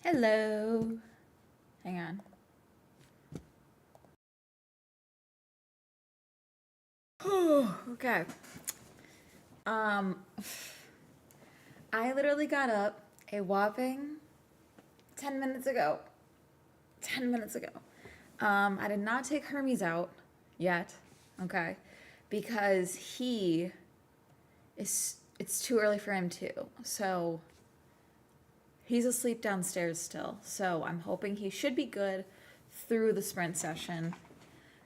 Hello. Hang on. Okay. Um, I literally got up a whopping 10 minutes ago. 10 minutes ago. I did not take Hermes out yet, okay? Because it's too early for him too. So he's asleep downstairs still. So I'm hoping he should be good through the sprint session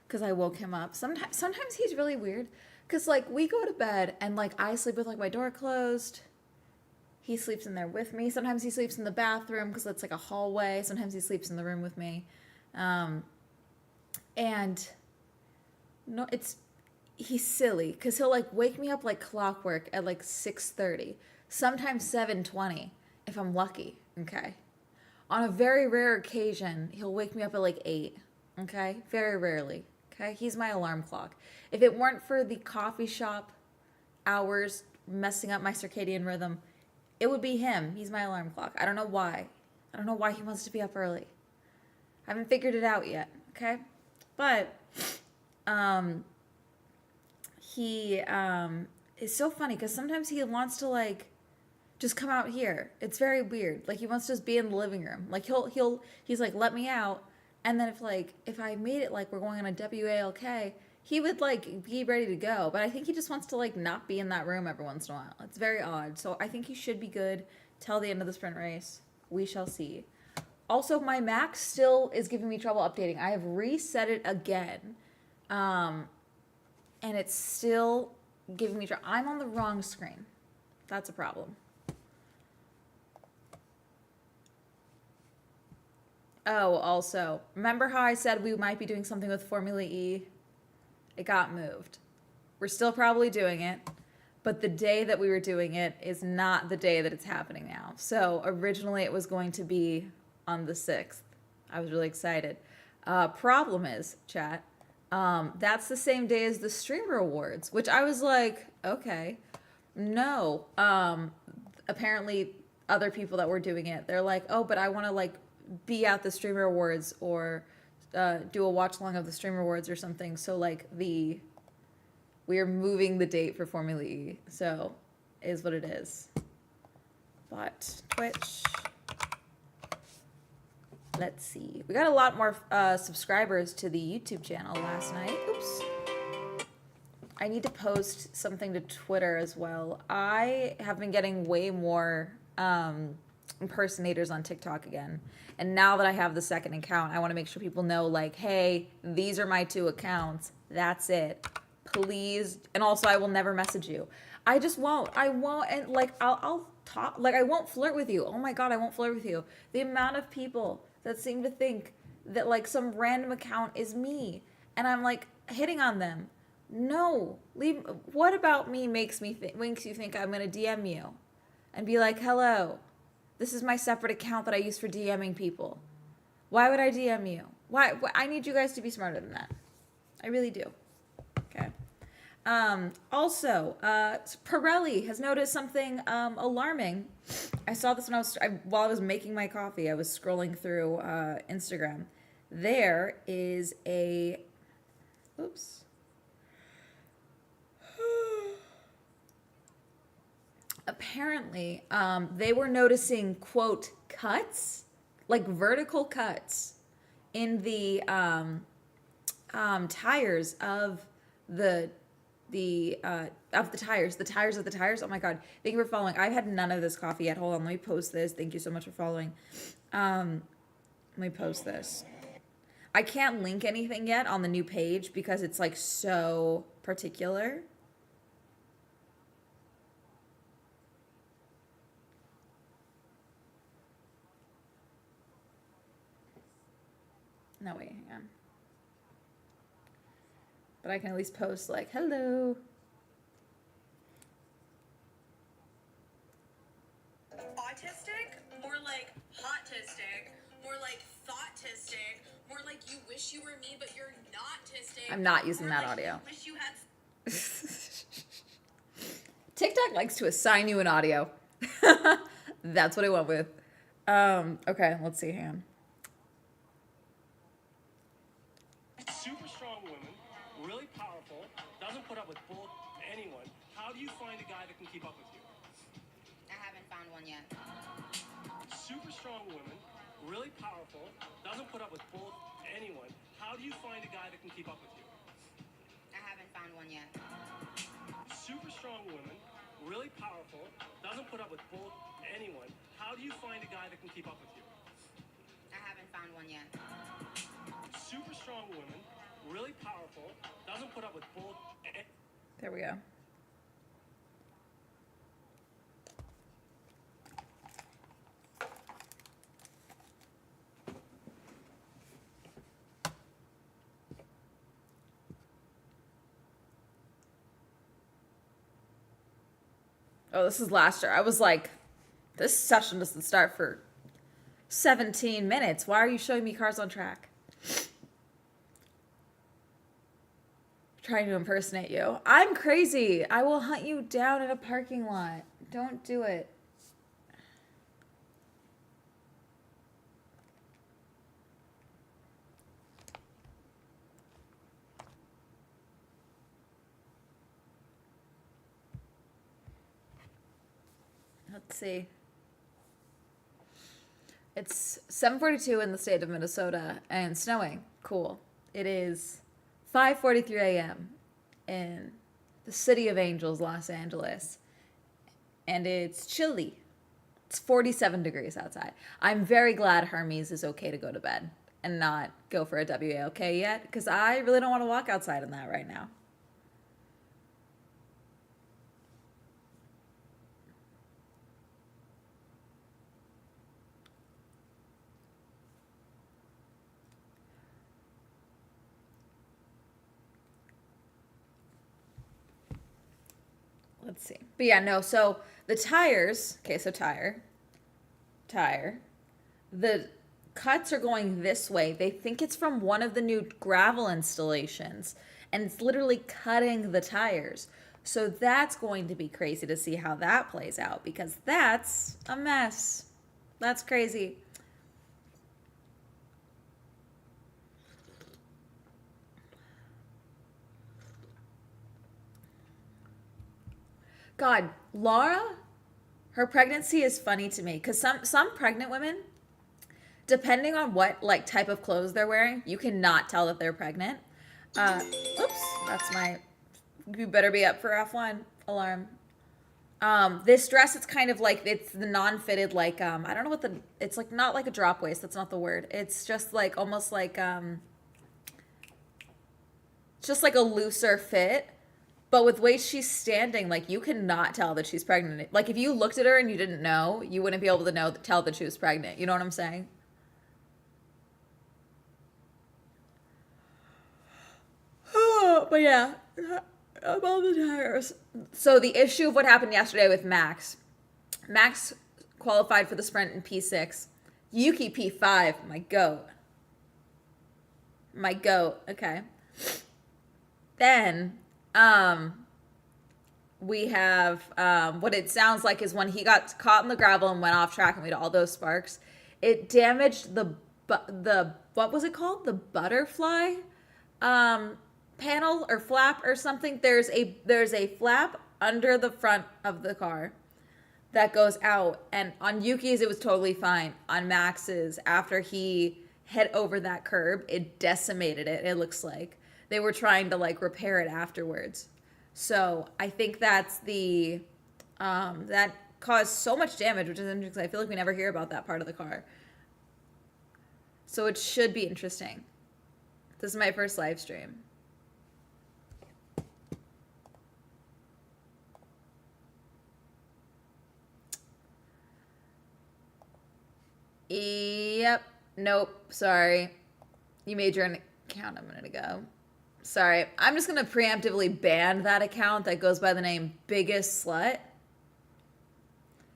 because I woke him up. Sometimes he's really weird because like we go to bed and like I sleep with like my door closed. He sleeps in there with me. Sometimes he sleeps in the bathroom because it's like a hallway. Sometimes he sleeps in the room with me. And no, he's silly because he'll like wake me up like clockwork at like 6:30, sometimes 7:20 if I'm lucky. Okay. On a very rare occasion, he'll wake me up at like 8. Okay, very rarely. Okay, he's my alarm clock. If it weren't for the coffee shop hours messing up my circadian rhythm, it would be him. He's my alarm clock. I don't know why. I don't know why he wants to be up early. I haven't figured it out yet. Okay, but he is so funny because sometimes he wants to like just come out here. It's very weird. Like he wants to just be in the living room. Like he's like, let me out. And then if I made it like we're going on a WALK, he would like be ready to go. But I think he just wants to like not be in that room every once in a while. It's very odd. So I think he should be good till the end of the sprint race. We shall see. Also, my Mac still is giving me trouble updating. I have reset it again. And it's still giving me trouble. I'm on the wrong screen. That's a problem. Oh, also, remember how I said we might be doing something with Formula E? It got moved. We're still probably doing it, but the day that we were doing it is not the day that it's happening now. So originally it was going to be on the 6th. I was really excited. Problem is, chat, that's the same day as the Streamer Awards, which I was like, okay. No. Apparently other people that were doing it, they're like, oh, but I want to like be at the Streamer Awards or do a watch along of the Streamer Awards or something. So like we are moving the date for Formula E. So it is what it is. But Twitch. Let's see. We got a lot more subscribers to the YouTube channel last night. Oops. I need to post something to Twitter as well. I have been getting way more impersonators on TikTok again. And now that I have the second account, I want to make sure people know, like, hey, these are my 2 accounts. That's it. Please. And also, I will never message you. I just won't. I won't. And, like, I'll talk. Like, I won't flirt with you. Oh, my God, I won't flirt with you. The amount of people that seem to think that, like, some random account is me. And I'm, like, hitting on them. No. Leave. What about me makes you think I'm going to DM you? And be like, hello. This is my separate account that I use for DMing people. Why would I DM you? Why? I need you guys to be smarter than that. I really do. Okay. Also, Pirelli has noticed something alarming. I saw this while I was making my coffee. I was scrolling through Instagram. There is a... Oops. Apparently, they were noticing, quote, cuts, like vertical cuts in the tires of the tires. Oh my God. Thank you for following. I've had none of this coffee yet. Hold on. Let me post this. Thank you so much for following. Let me post this. I can't link anything yet on the new page because it's like so particular. No, wait, hang on. But I can at least post like, hello. Autistic? More like hot-tistic. More like thought-tistic. More like you wish you were me, but you're not-tistic. I'm not using More that like audio. You wish you had... TikTok likes to assign you an audio. That's what I went with. Okay, let's see, hang on. Super strong woman, really powerful, doesn't put up with anyone. How do you find a guy that can keep up with you? I haven't found one yet. Super strong woman, really powerful, doesn't put up with anyone. How do you find a guy that can keep up with you? I haven't found one yet. Super strong woman, really powerful, doesn't put up with anyone. How do you find a guy that can keep up with you? I haven't found one yet. Super strong woman, really powerful, doesn't put up with There we go. Oh, this is last year. I was like, this session doesn't start for 17 minutes. Why are you showing me cars on track? Trying to impersonate you. I'm crazy. I will hunt you down in a parking lot. Don't do it. Let's see. It's 7:42 in the state of Minnesota and snowing. Cool. It is 5:43 a.m. in the city of Angels, Los Angeles. And it's chilly. It's 47 degrees outside. I'm very glad Hermes is okay to go to bed and not go for a WALK yet, because I really don't want to walk outside in that right now. Let's see. But yeah, no, so the tires, okay, so tire. The cuts are going this way. They think it's from one of the new gravel installations, and it's literally cutting the tires. So that's going to be crazy to see how that plays out, because that's a mess. That's crazy. God, Laura, her pregnancy is funny to me, because some pregnant women, depending on what like type of clothes they're wearing, you cannot tell that they're pregnant. Oops, that's my. You better be up for F1 alarm. This dress, it's kind of like it's the non-fitted, like I don't know what it's like, not like a drop waist. That's not the word. It's just like almost like just like a looser fit. But with the way she's standing, like, you cannot tell that she's pregnant. Like, if you looked at her and you didn't know, you wouldn't be able to tell that she was pregnant. You know what I'm saying? But yeah, about the tires. So the issue of what happened yesterday with Max. Max qualified for the sprint in P6. Yuki P5, my goat. My goat, okay. Then we have what it sounds like is when he got caught in the gravel and went off track and we had all those sparks, it damaged the what was it called, the butterfly panel or flap or something. There's a flap under the front of the car that goes out, and on Yuki's it was totally fine. On Max's, after he hit over that curb, it decimated it. It looks like they were trying to like repair it afterwards. So I think that's the that caused so much damage, which is interesting because I feel like we never hear about that part of the car. So it should be interesting. This is my first live stream. Yep. Nope. Sorry. You made your account a minute ago. Sorry. I'm just going to preemptively ban that account that goes by the name Biggest Slut.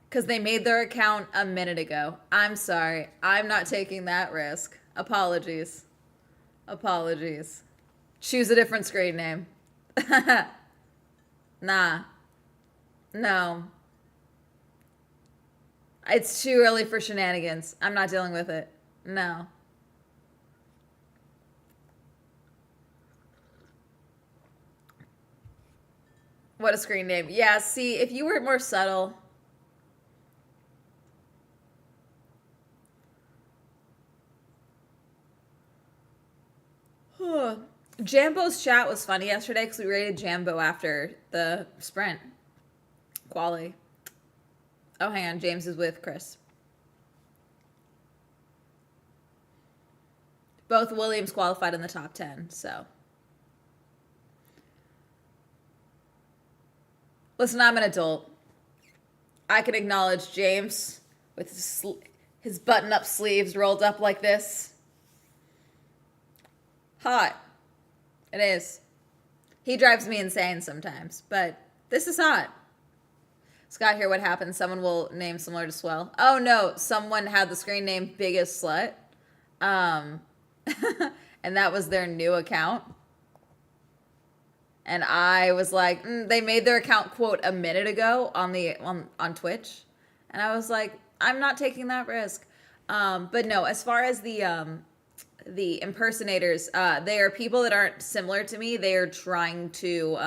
Because they made their account a minute ago. I'm sorry. I'm not taking that risk. Apologies. Apologies. Choose a different screen name. Nah. No. It's too early for shenanigans. I'm not dealing with it. No. What a screen name. Yeah, see, if you were more subtle. Jambo's chat was funny yesterday because we rated Jambo after the sprint. Quali. Oh, hang on. James is with Chris. Both Williams qualified in the top 10, so. Listen, I'm an adult. I can acknowledge James with his button-up sleeves rolled up like this. Hot. It is. He drives me insane sometimes, but this is hot. Scott, here what happened. Someone will name similar to Swell. Oh, no. Someone had the screen name Biggest Slut. And that was their new account. And I was like, they made their account, quote, a minute ago on Twitch. And I was like, I'm not taking that risk. But no, as far as the impersonators, they are people that aren't similar to me. They are trying to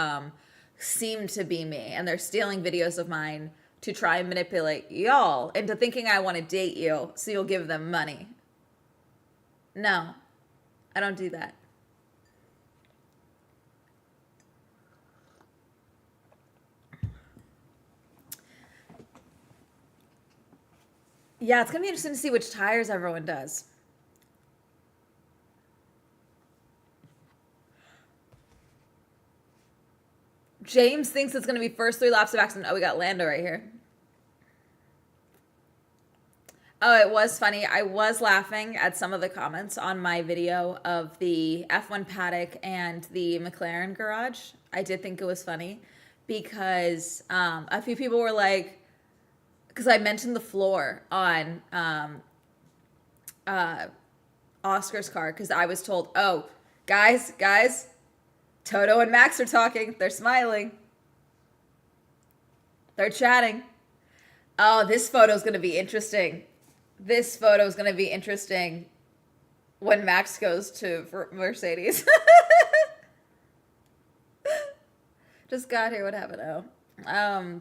seem to be me. And they're stealing videos of mine to try and manipulate y'all into thinking I want to date you so you'll give them money. No, I don't do that. Yeah, it's going to be interesting to see which tires everyone does. James thinks it's going to be first 3 laps of accident. Oh, we got Lando right here. Oh, it was funny. I was laughing at some of the comments on my video of the F1 paddock and the McLaren garage. I did think it was funny because a few people were like, because I mentioned the floor on Oscar's car, because I was told, oh, guys, Toto and Max are talking. They're smiling. They're chatting. Oh, this photo is going to be interesting. This photo is going to be interesting when Max goes to Mercedes. Just got here. What happened? Oh.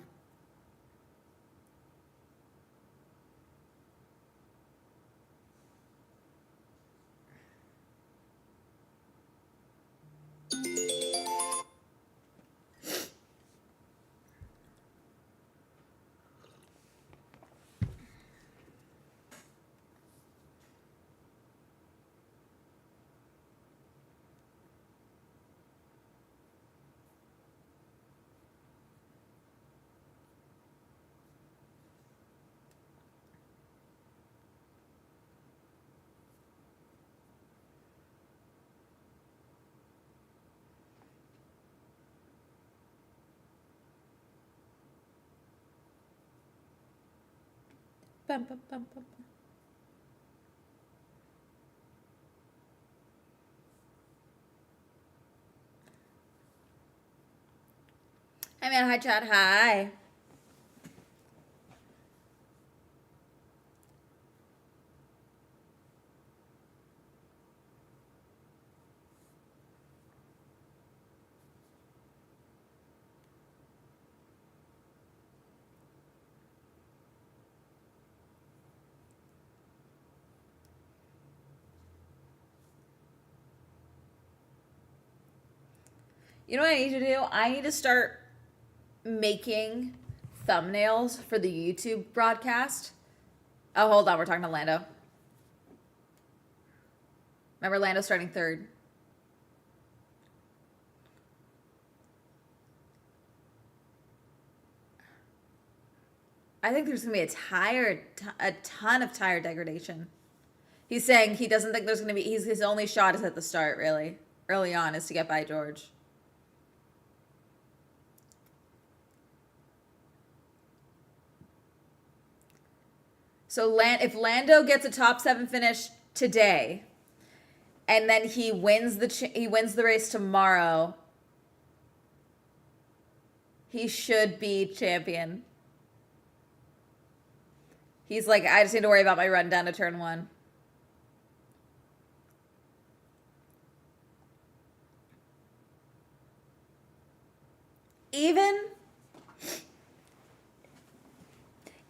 Bum, bum, bum, bum. Hey man, hi chat, hi. You know what I need to do? I need to start making thumbnails for the YouTube broadcast. Oh, hold on. We're talking about Lando. Remember Lando starting 3rd. I think there's going to be a ton of tire degradation. He's saying he doesn't think there's going to be, his only shot is at the start, really. Early on is to get by George. So if Lando gets a top 7 finish today, and then he wins the race tomorrow, he should be champion. He's like, I just need to worry about my run down to turn 1. Even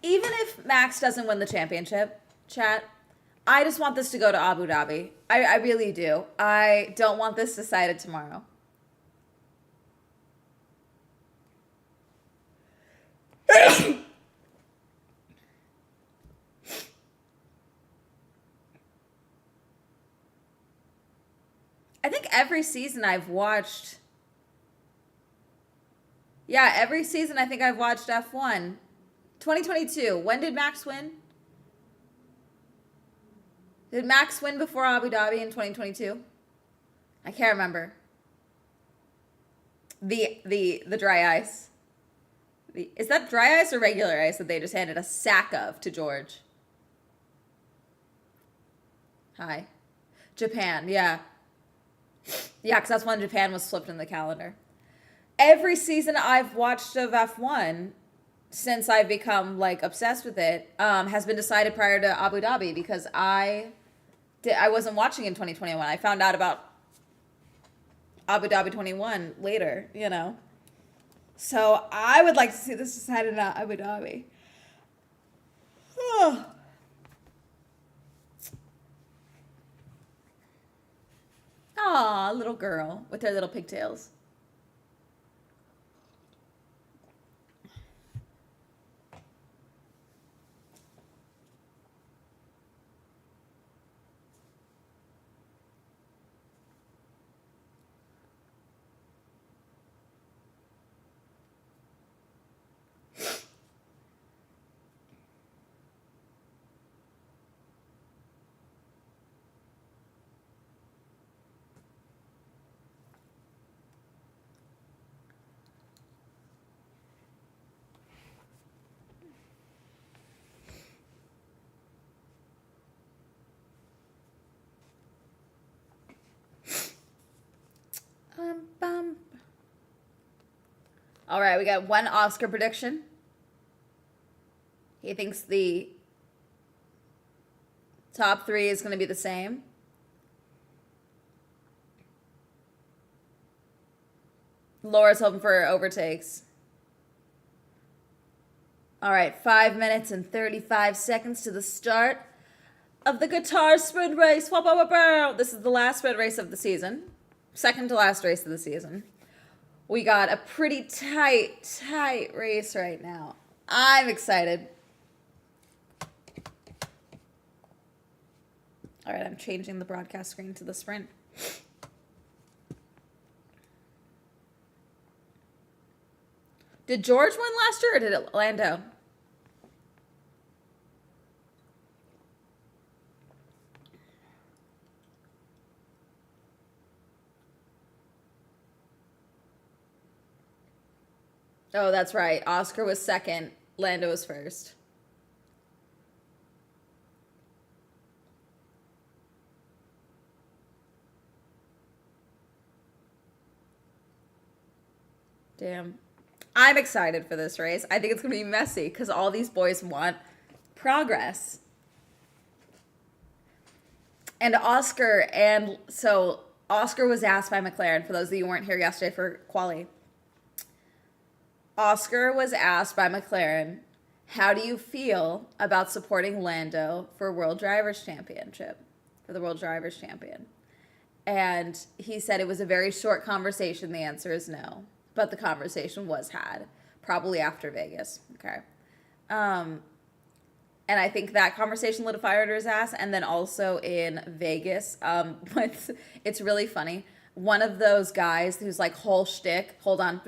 if Max doesn't win the championship, chat, I just want this to go to Abu Dhabi. I really do. I don't want this decided tomorrow. I think every season I've watched... Yeah, every season I think I've watched F1. 2022. When did Max win? Did Max win before Abu Dhabi in 2022? I can't remember. The dry ice. Is that dry ice or regular ice that they just handed a sack of to George? Hi. Japan, yeah. Yeah, because that's when Japan was flipped in the calendar. Every season I've watched of F1 since I've become like obsessed with it has been decided prior to Abu Dhabi because I wasn't watching in 2021. I found out about Abu Dhabi 21 later, you know. So I would like to see this decided in Abu Dhabi. Aw, little girl with her little pigtails. All right, we got one Oscar prediction. He thinks the top 3 is going to be the same. Laura's hoping for overtakes. All right, 5 minutes and 35 seconds to the start of the Qatar Sprint race. This is the last sprint race of the season. Second to last race of the season. We got a pretty tight race right now. I'm excited. All right, I'm changing the broadcast screen to the sprint. Did George win last year or did it Lando? Oh, that's right. Oscar was second. Lando was first. Damn. I'm excited for this race. I think it's going to be messy because all these boys want progress. And Oscar was asked by McLaren, for those of you who weren't here yesterday for quali. Oscar was asked by McLaren, how do you feel about supporting Lando for World Drivers' Championship, for the World Drivers' Champion? And he said it was a very short conversation. The answer is no. But the conversation was had, probably after Vegas. Okay. And I think that conversation lit a fire under his ass. And then also in Vegas, it's really funny. One of those guys who's like whole shtick, hold on.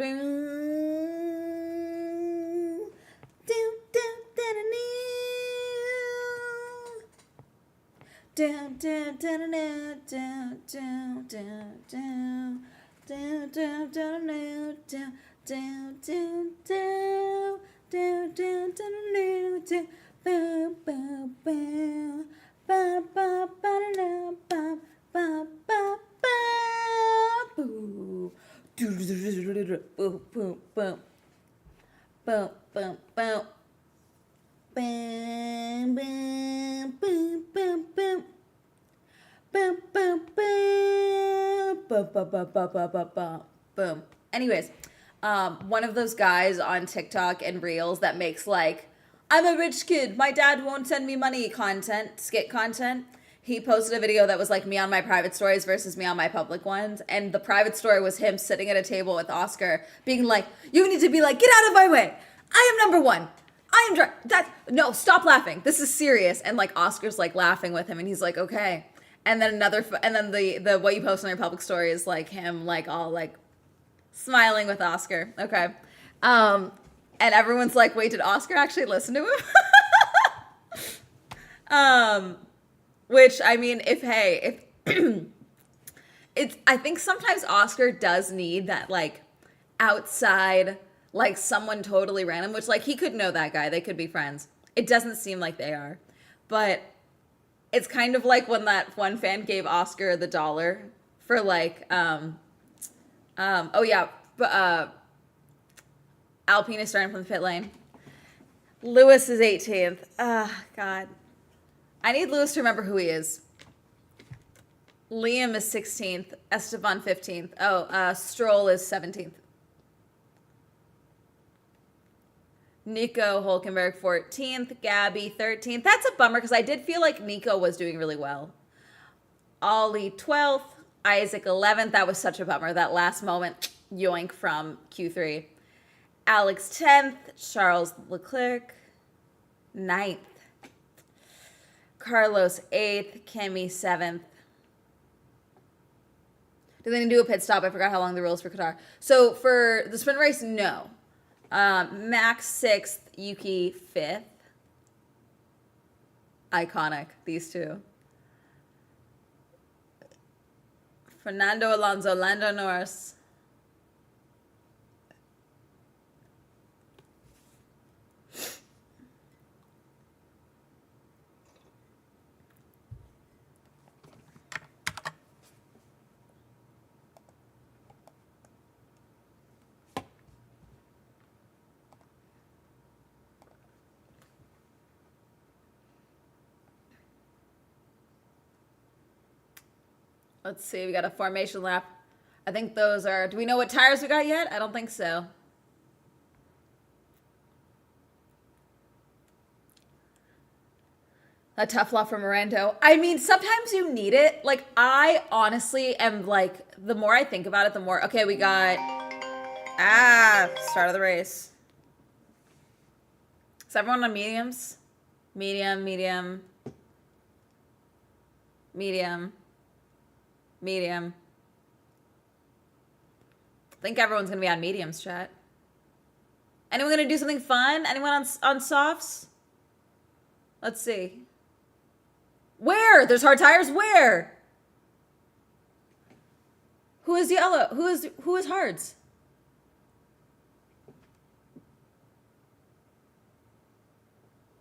Boom, boom, boom, boom, boom. Boom, boom, boom. Boom, boom, boom, boom, boom, boom, boom. Boom. Anyways, one of those guys on TikTok and Reels that makes like, I'm a rich kid, my dad won't send me money skit content. He posted a video that was like me on my private stories versus me on my public ones. And the private story was him sitting at a table with Oscar being like, you need to be like, get out of my way. I am number one. I am no, stop laughing. This is serious. And like Oscar's like laughing with him and he's like, okay. And then the what you post on your public story is like him like all like smiling with Oscar. Okay. And everyone's like, wait, did Oscar actually listen to him? Which I mean, if it's I think sometimes Oscar does need that like outside, like someone totally random, which like he could know that guy. They could be friends. It doesn't seem like they are. But it's kind of like when that one fan gave Oscar the $1 for like, Alpine is starting from the pit lane. Lewis is 18th. God. I need Lewis to remember who he is. Liam is 16th. Esteban 15th. Stroll is 17th. Nico Hulkenberg 14th, Gabby 13th. That's a bummer because I did feel like Nico was doing really well. Ollie 12th, Isaac 11th. That was such a bummer. That last moment yoink from Q3. Alex 10th, Charles Leclerc 9th. Carlos 8th, Kimi 7th. Do they need to do a pit stop? I forgot how long the rules for Qatar. So for the sprint race, no. Max 6th, Yuki 5th. Iconic, these two. Fernando Alonso, Lando Norris. Let's see, we got a formation lap. I think those are, do we know what tires we got yet? I don't think so. A tough love for Mirando. I mean, sometimes you need it. Like, I honestly am like, the more I think about it, the more, okay, we got, start of the race. Is everyone on mediums? Medium, medium, medium. Medium. I think everyone's gonna be on mediums, chat. Anyone gonna do something fun? Anyone on softs? Let's see. Where? There's hard tires. Where? Who is yellow? Who is hards?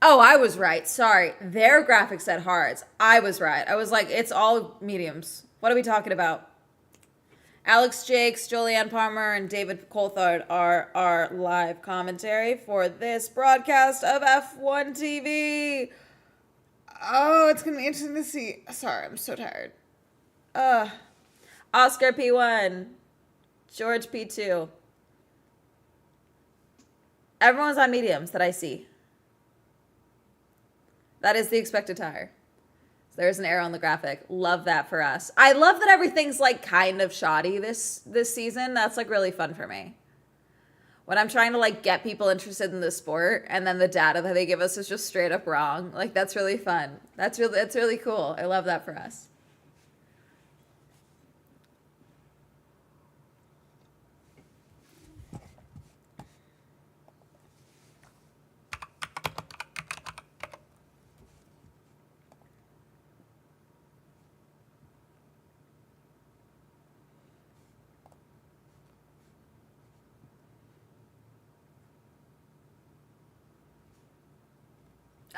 Oh, I was right. Sorry. Their graphics said hards. I was right. I was like, it's all mediums. What are we talking about? Alex Jakes, Julianne Palmer, and David Coulthard are our live commentary for this broadcast of F1 TV. Oh, it's going to be interesting to see. Sorry, I'm so tired. Oscar P1. George P2. Everyone's on mediums that I see. That is the expected tire. There's an arrow on the graphic. Love that for us. I love that everything's like kind of shoddy this season. That's like really fun for me. When I'm trying to like get people interested in the sport and then the data that they give us is just straight up wrong. Like that's really fun. That's really cool. I love that for us.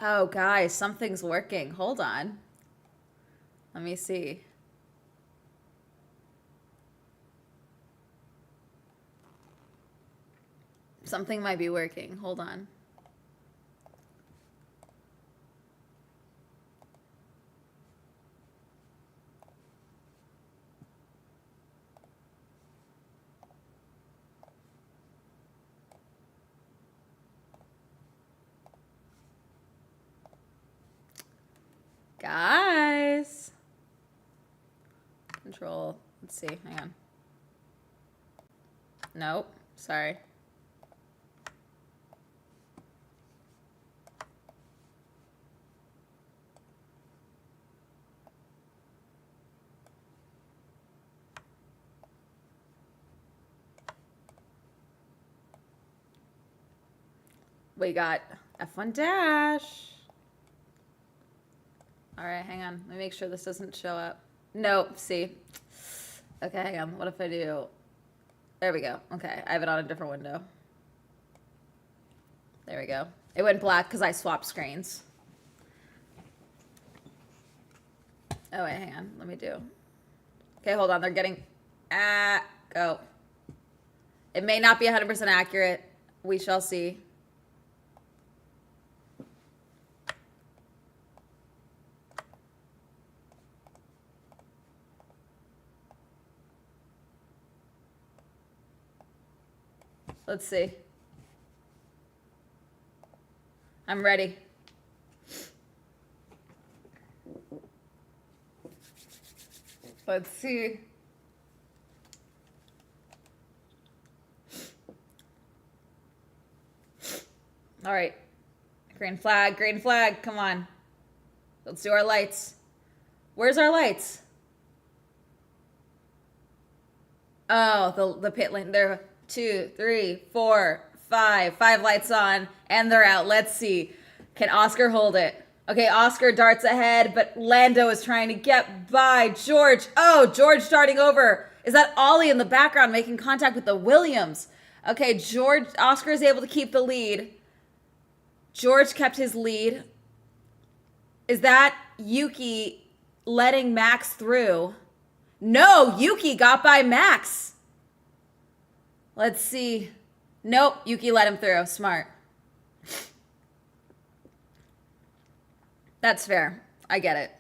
Oh, guys, something's working. Hold on. Let me see. Something might be working. Hold on. control. Let's see. Hang on. Nope. Sorry. We got F1 dash. All right, hang on. Let me make sure this doesn't show up. Nope, see. Okay, hang on. What if I do? There we go. Okay, I have it on a different window. There we go. It went black because I swapped screens. Oh, wait, hang on. Let me do. Okay, hold on. They're getting... go. It may not be 100% accurate. We shall see. Let's see. I'm ready. Let's see. All right. Green flag, come on. Let's do our lights. Where's our lights? Oh, the pit lane. There, 2, 3, 4, 5. 5 lights on, and they're out. Let's see. Can Oscar hold it? Okay, Oscar darts ahead, but Lando is trying to get by George. Oh, George starting over. Is that Ollie in the background making contact with the Williams? Okay, Oscar is able to keep the lead. George kept his lead. Is that Yuki letting Max through? No, Yuki got by Max. Let's see. Nope, Yuki let him through. Smart. That's fair. I get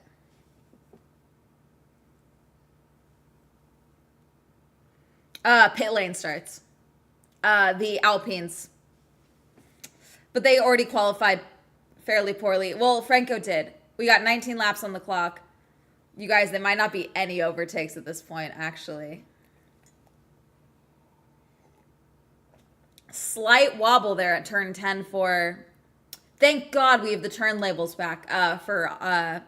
it. Pit lane starts. The Alpines. But they already qualified fairly poorly. Well, Franco did. We got 19 laps on the clock. You guys, there might not be any overtakes at this point, actually. Slight wobble there at turn 10 for... Thank God we have the turn labels back for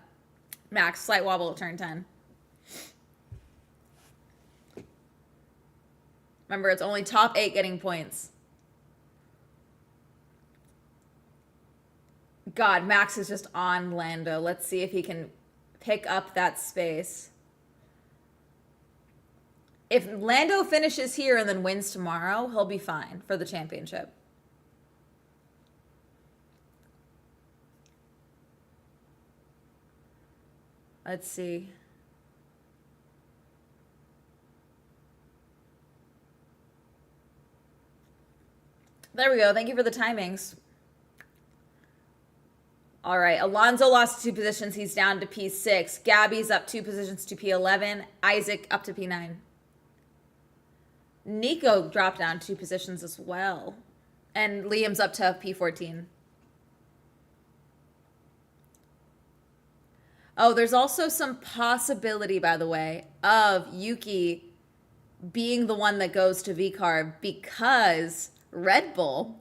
Max. Slight wobble at turn 10. Remember, it's only top 8 getting points. God, Max is just on Lando. Let's see if he can pick up that space. If Lando finishes here and then wins tomorrow, he'll be fine for the championship. Let's see. There we go. Thank you for the timings. All right. Alonso lost 2 positions. He's down to P6. Gabby's up 2 positions to P11. Isaac up to P9. Nico dropped down 2 positions as well. And Liam's up to P14. Oh, there's also some possibility, by the way, of Yuki being the one that goes to VCARB because Red Bull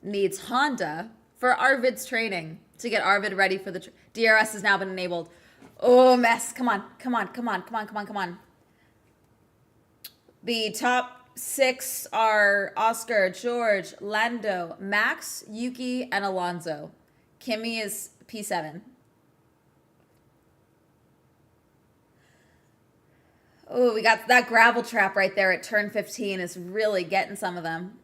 needs Honda for Arvid's training to get Arvid ready for the... DRS has now been enabled. Oh, mess. Come on. The top 6 are Oscar, George, Lando, Max, Yuki, and Alonso. Kimi is P7. Oh, we got that gravel trap right there at turn 15 is really getting some of them.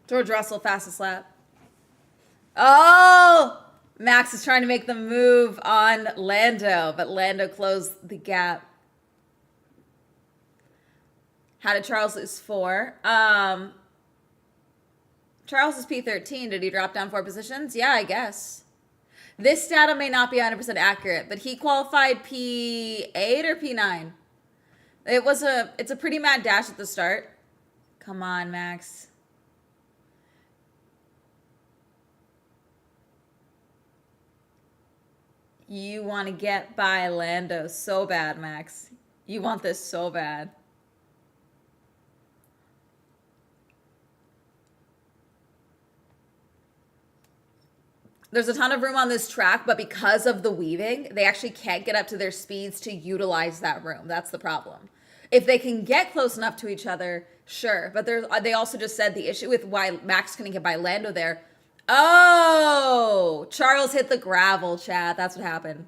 George Russell, fastest lap. Oh! Max is trying to make the move on Lando, but Lando closed the gap. How did Charles lose 4? Charles is P13. Did he drop down 4 positions? Yeah, I guess. This data may not be 100% accurate, but he qualified P8 or P9. It's a pretty mad dash at the start. Come on, Max. You want to get by Lando so bad, Max. You want this so bad. There's a ton of room on this track, but because of the weaving, they actually can't get up to their speeds to utilize that room. That's the problem. If they can get close enough to each other, sure. But they also just said the issue with why Max couldn't get by Lando there. Oh, Charles hit the gravel, chat. That's what happened.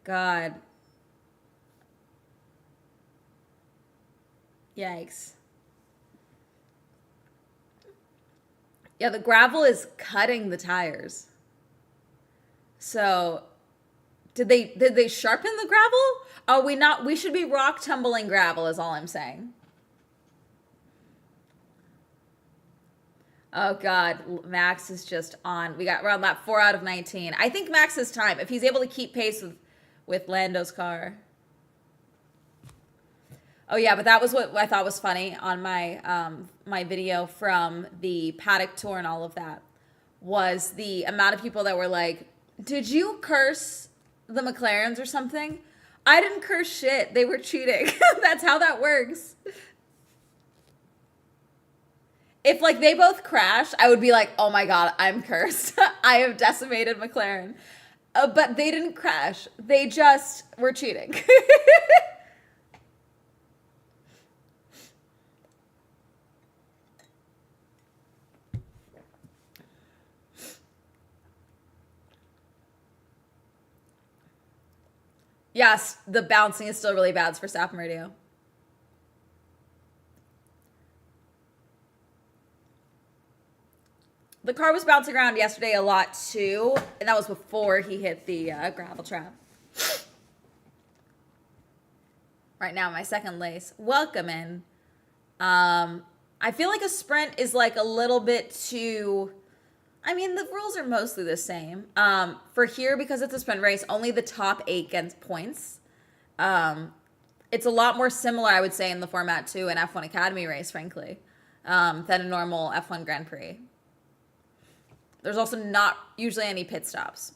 God. Yikes. Yeah, the gravel is cutting the tires. So, did they sharpen the gravel? Are we not? We should be rock tumbling gravel is all I'm saying. Oh God, Max is just on. We're on lap 4 out of 19. I think Max's time, if he's able to keep pace with Lando's car. Oh yeah, but that was what I thought was funny on my my video from the paddock tour and all of that, was the amount of people that were like, did you curse the McLarens or something? I didn't curse shit. They were cheating. That's how that works. If like they both crashed, I would be like, oh my God, I'm cursed. I have decimated McLaren. But they didn't crash. They just were cheating. Yes, the bouncing is still really bad for Verstappen radio. The car was bouncing around yesterday a lot too, and that was before he hit the gravel trap. Right now, my second lace. Welcome in. I feel like a sprint is like a little bit too... I mean, the rules are mostly the same. For here, because it's a sprint race, only the top 8 gets points. It's a lot more similar, I would say, in the format to an F1 Academy race, frankly, than a normal F1 Grand Prix. There's also not usually any pit stops.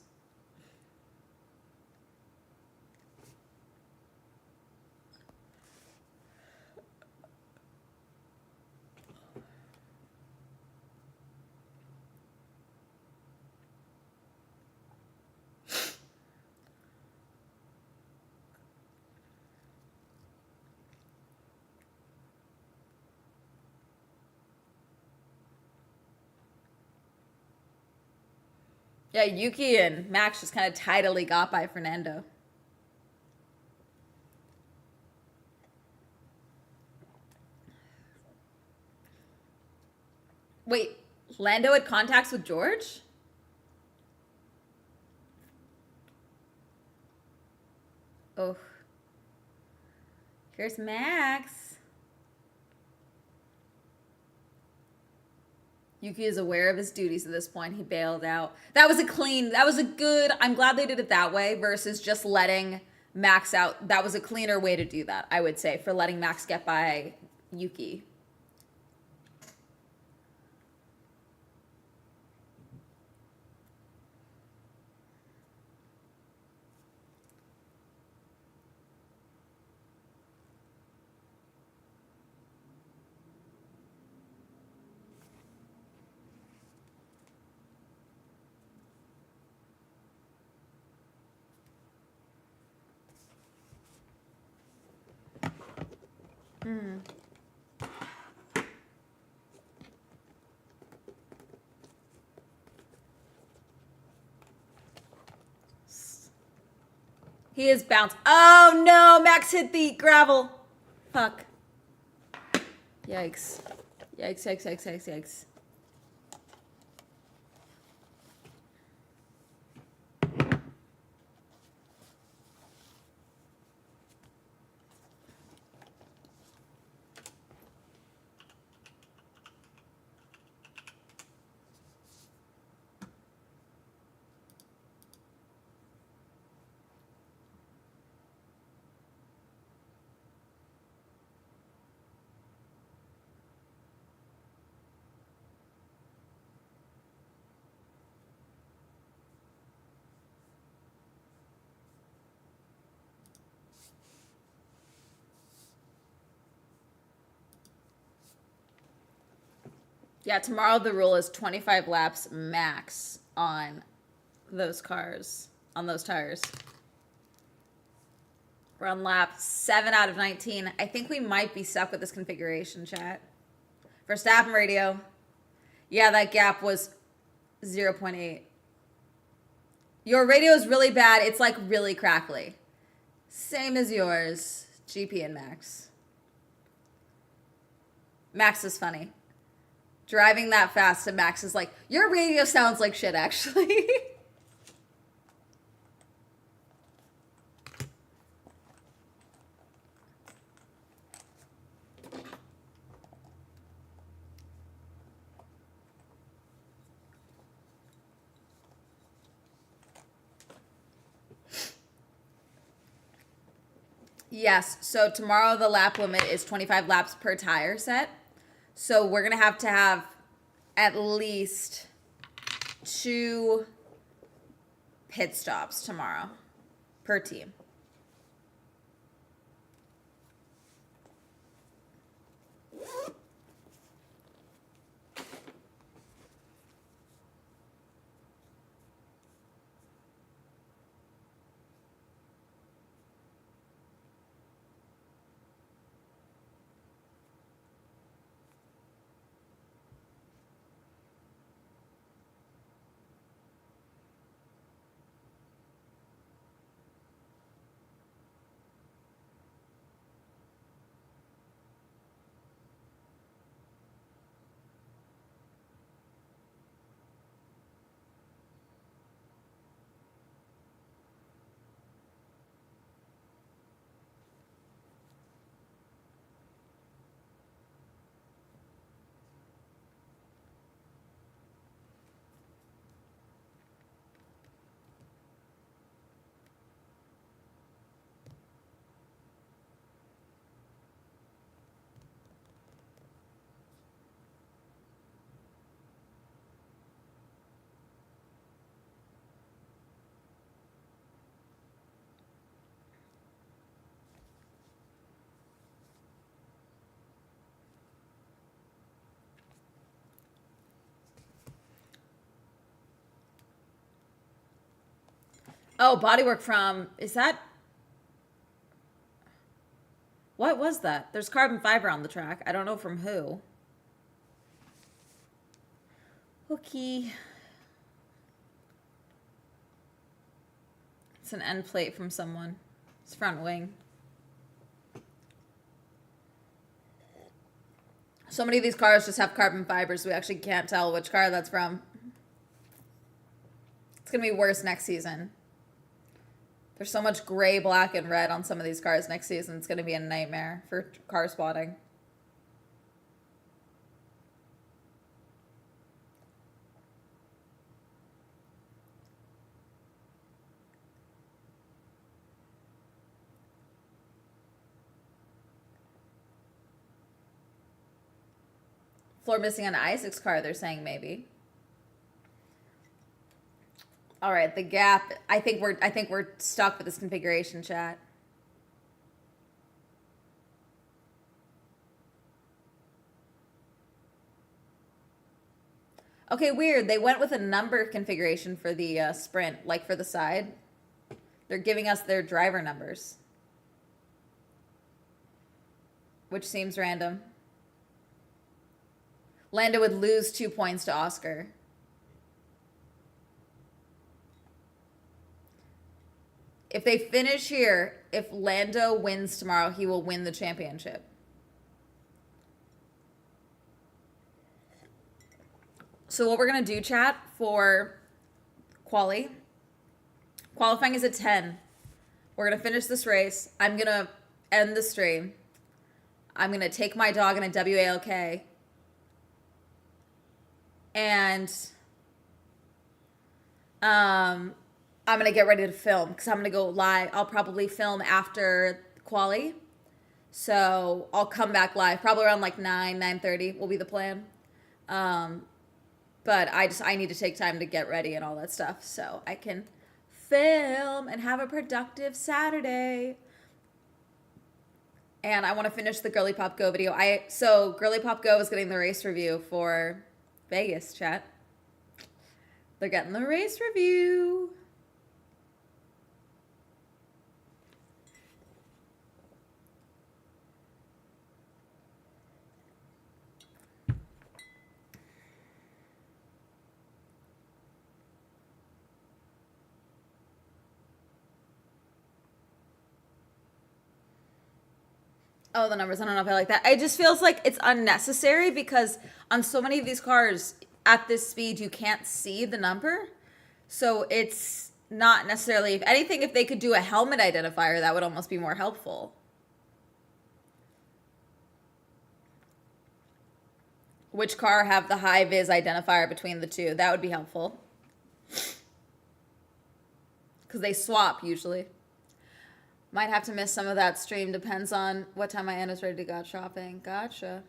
Yeah, Yuki and Max just kind of tidily got by Fernando. Wait, Lando had contacts with George? Oh. Here's Max. Yuki is aware of his duties at this point. He bailed out. That was a good, I'm glad they did it that way versus just letting Max out. That was a cleaner way to do that, I would say, for letting Max get by Yuki. He is bounced. Oh no, Max hit the gravel. Fuck. Yikes. Yikes, yikes, yikes, yikes, yikes. Yeah, tomorrow the rule is 25 laps max on those cars, on those tires. We're on lap 7 out of 19. I think we might be stuck with this configuration, chat. Verstappen radio. Yeah, that gap was 0.8. Your radio is really bad. It's like really crackly. Same as yours, GP and Max. Max is funny. Driving that fast to Max is like, your radio sounds like shit, actually. Yes, so tomorrow the lap limit is 25 laps per tire set. So we're going to have at least 2 pit stops tomorrow per team. Oh, bodywork from, is that, what was that? There's carbon fiber on the track. I don't know from who. Okay. It's an end plate from someone. It's front wing. So many of these cars just have carbon fibers. We actually can't tell which car that's from. It's going to be worse next season. There's so much gray, black, and red on some of these cars next season. It's going to be a nightmare for car spotting. Floor missing on Isaac's car, they're saying maybe. All right, the gap. I think we're stuck with this configuration, chat. Okay, weird. They went with a number configuration for the sprint, like for the side. They're giving us their driver numbers, which seems random. Lando would lose 2 points to Oscar. If they finish here, if Lando wins tomorrow, he will win the championship. So what we're going to do, chat, for qualifying is at 10. We're going to finish this race. I'm going to end the stream. I'm going to take my dog in a WALK. And I'm going to get ready to film because I'm going to go live. I'll probably film after quali. So I'll come back live probably around like 9:30 will be the plan. But I need to take time to get ready and all that stuff so I can film and have a productive Saturday. And I want to finish the Girly Pop Go video. So Girly Pop Go is getting the race review for Vegas, chat. They're getting the race review. Oh, the numbers. I don't know if I like that. It just feels like it's unnecessary because on so many of these cars at this speed, you can't see the number. So it's not necessarily, if anything, if they could do a helmet identifier, that would almost be more helpful. Which car have the high vis identifier between the two? That would be helpful. Because they swap usually. Might have to miss some of that stream. Depends on what time my aunt is ready to go shopping. Gotcha.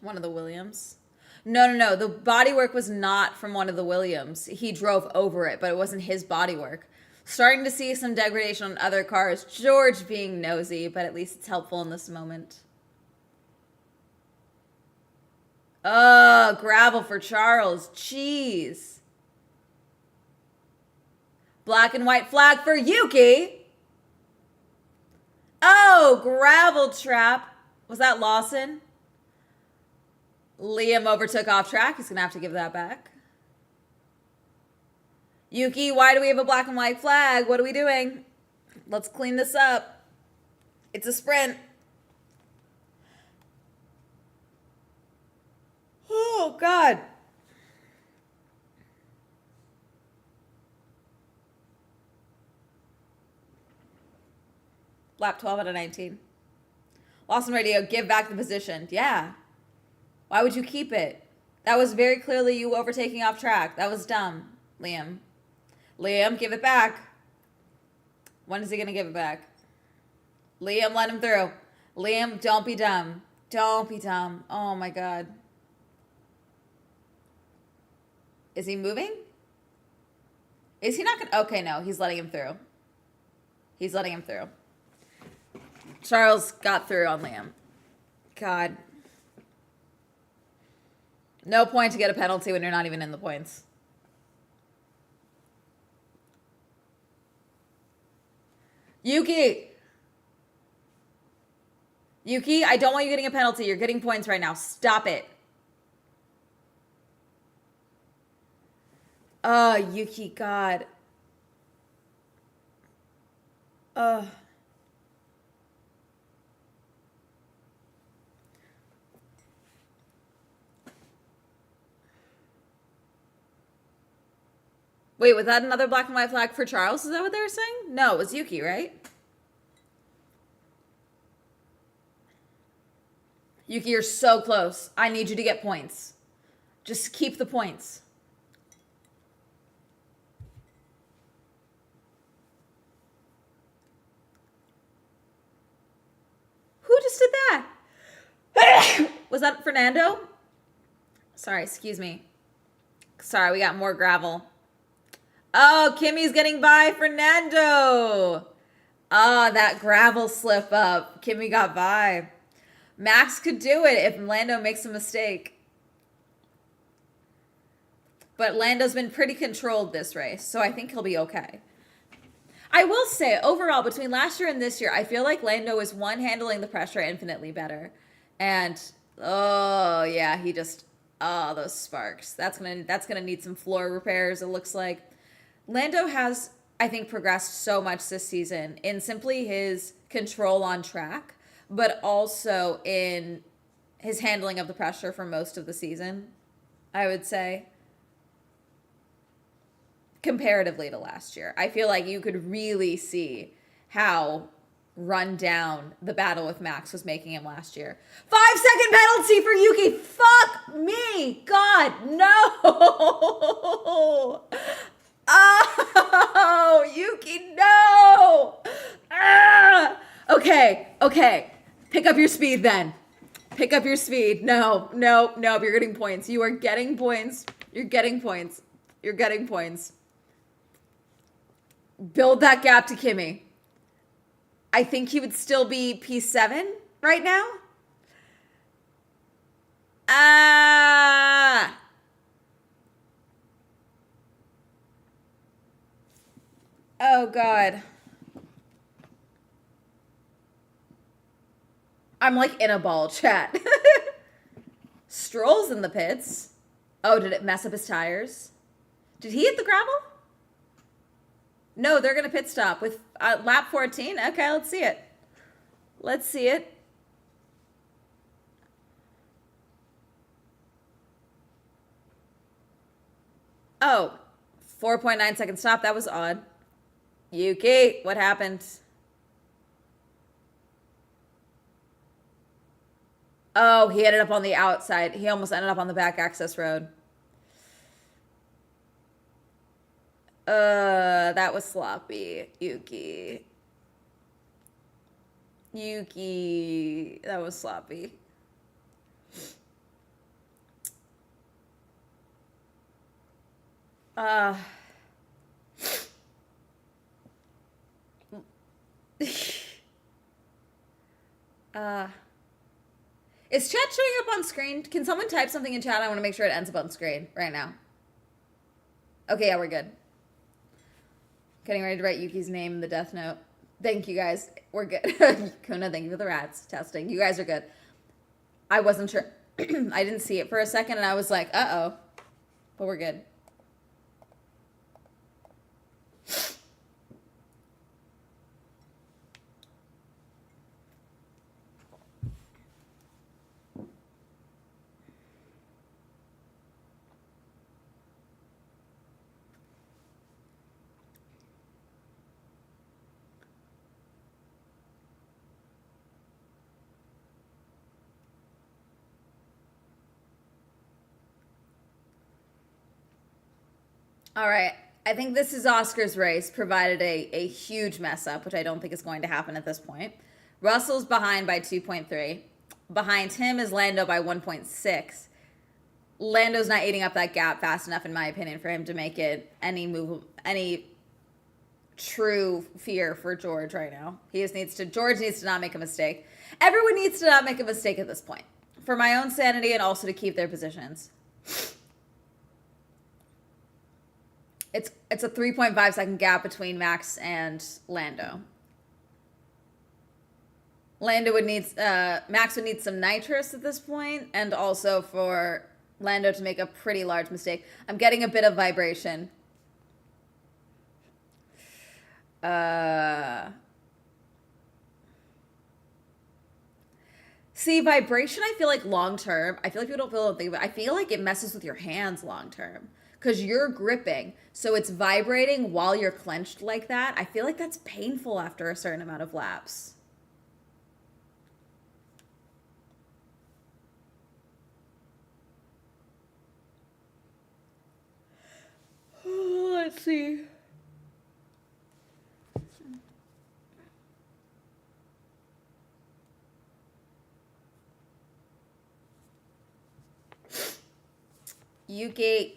One of the Williams. No. The bodywork was not from one of the Williams. He drove over it, but it wasn't his bodywork. Starting to see some degradation on other cars. George being nosy, but at least it's helpful in this moment. Gravel for Charles. Jeez. Black and white flag for Yuki. Oh, gravel trap. Was that Lawson? Liam overtook off track. He's going to have to give that back. Yuki, why do we have a black and white flag? What are we doing? Let's clean this up. It's a sprint. Oh, God. Lap 12 out of 19. Lawson Radio, give back the position. Yeah. Why would you keep it? That was very clearly you overtaking off track. That was dumb, Liam. Liam, give it back. When is he going to give it back? Liam, let him through. Liam, don't be dumb. Don't be dumb. Oh, my God. Is he moving? Is he not going to? Okay, no. He's letting him through. He's letting him through. Charles got through on Liam. God. No point to get a penalty when you're not even in the points. Yuki, I don't want you getting a penalty. You're getting points right now. Stop it. Yuki, God. Wait, was that another black and white flag for Charles? Is that what they were saying? No, it was Yuki, right? Yuki, you're so close. I need you to get points. Just keep the points. Who just did that? Was that Fernando? Sorry, excuse me. Sorry, we got more gravel. Oh, Kimmy's getting by Fernando. Oh, that gravel slip up. Kimmy got by. Max could do it if Lando makes a mistake. But Lando's been pretty controlled this race, so I think he'll be okay. I will say, overall, between last year and this year, I feel like Lando is, one, handling the pressure infinitely better. And, oh, yeah, he just, oh, those sparks. That's gonna need some floor repairs, it looks like. Lando has, I think, progressed so much this season in simply his control on track, but also in his handling of the pressure for most of the season, I would say. Comparatively to last year. I feel like you could really see how run down the battle with Max was making him last year. 5-second penalty for Yuki. Fuck me. God, no. Oh, Yuki, no. Okay. Pick up your speed then. Pick up your speed. No. You're getting points. You are getting points. You're getting points. You're getting points. Build that gap to Kimmy. I think he would still be P7 right now. Oh, God. I'm like in a ball, chat. Stroll's in the pits. Oh, did it mess up his tires? Did he hit the gravel? No, they're going to pit stop with lap 14. Okay, let's see it. Let's see it. Oh, 4.9 second stop. That was odd. Yuki, what happened? Oh, he ended up on the outside. He almost ended up on the back access road. That was sloppy. Yuki. Yuki. That was sloppy. Uh. Is chat showing up on screen? Can someone type something in chat? I want to make sure it ends up on screen right now. Okay, yeah, we're good. Getting ready to write Yuki's name in the death note. Thank you, guys. We're good. Kuna, thank you for the rats. Testing. You guys are good. I wasn't sure. I didn't see it for a second, and I was like, uh-oh. But we're good. All right. I think this is Oscar's race, provided a huge mess up, which I don't think is going to happen at this point. Russell's behind by 2.3. Behind him is Lando by 1.6. Lando's not eating up that gap fast enough, in my opinion, for him to make it any true fear for George right now. George needs to not make a mistake. Everyone needs to not make a mistake at this point, for my own sanity and also to keep their positions. It's a 3.5 second gap between Max and Lando. Max would need some nitrous at this point, and also for Lando to make a pretty large mistake. I'm getting a bit of vibration. See, vibration, I feel like long term, I feel like people don't think about it. I feel like it messes with your hands long term. Because you're gripping, so it's vibrating while you're clenched like that. I feel like that's painful after a certain amount of laps. Let's see. Yuki.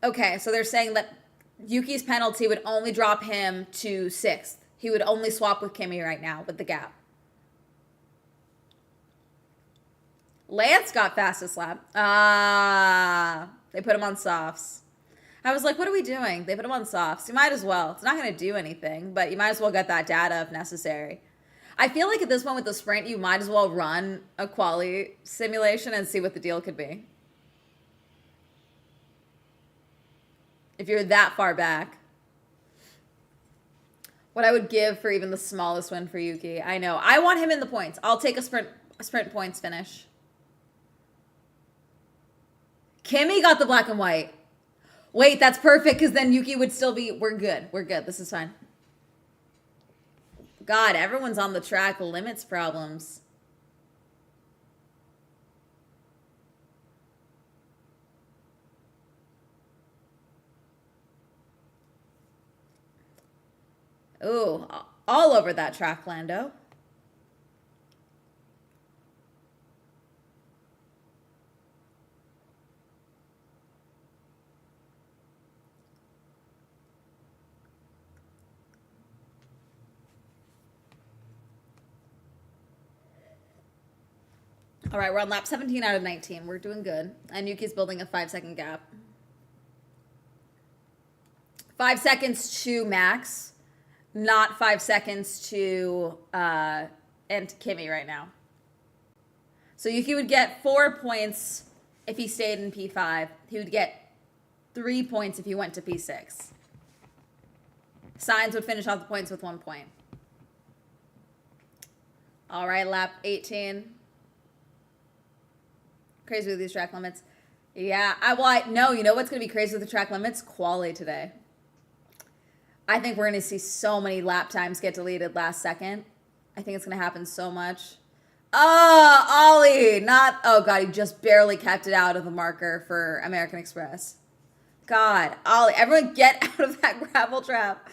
Okay, so they're saying that Yuki's penalty would only drop him to 6th. He would only swap with Kimi right now with the gap. Lance got fastest lap. They put him on softs. I was like, what are we doing? They put him on softs. You might as well. It's not going to do anything, but you might as well get that data if necessary. I feel like at this point with the sprint, you might as well run a quali simulation and see what the deal could be. If you're that far back. What I would give for even the smallest win for Yuki. I know. I want him in the points. I'll take a sprint points finish. Kimi got the black and white. Wait, that's perfect, because then Yuki would still be... We're good. We're good. This is fine. God, everyone's on the track. Limits problems. Ooh, all over that track, Lando. All right, we're on lap 17 out of 19. We're doing good. And Yuki's building a 5-second gap. 5 seconds to Max, not 5 seconds to and Kimmy right now. So Yuki would get 4 points if he stayed in P5. He would get 3 points if he went to P6. Signs would finish off the points with 1 point. All right, lap 18. Crazy with these track limits. Yeah, no, you know what's going to be crazy with the track limits? Quali today. I think we're going to see so many lap times get deleted last second. I think it's going to happen so much. Oh, Ollie, oh God, he just barely kept it out of the marker for American Express. God, Ollie, everyone get out of that gravel trap.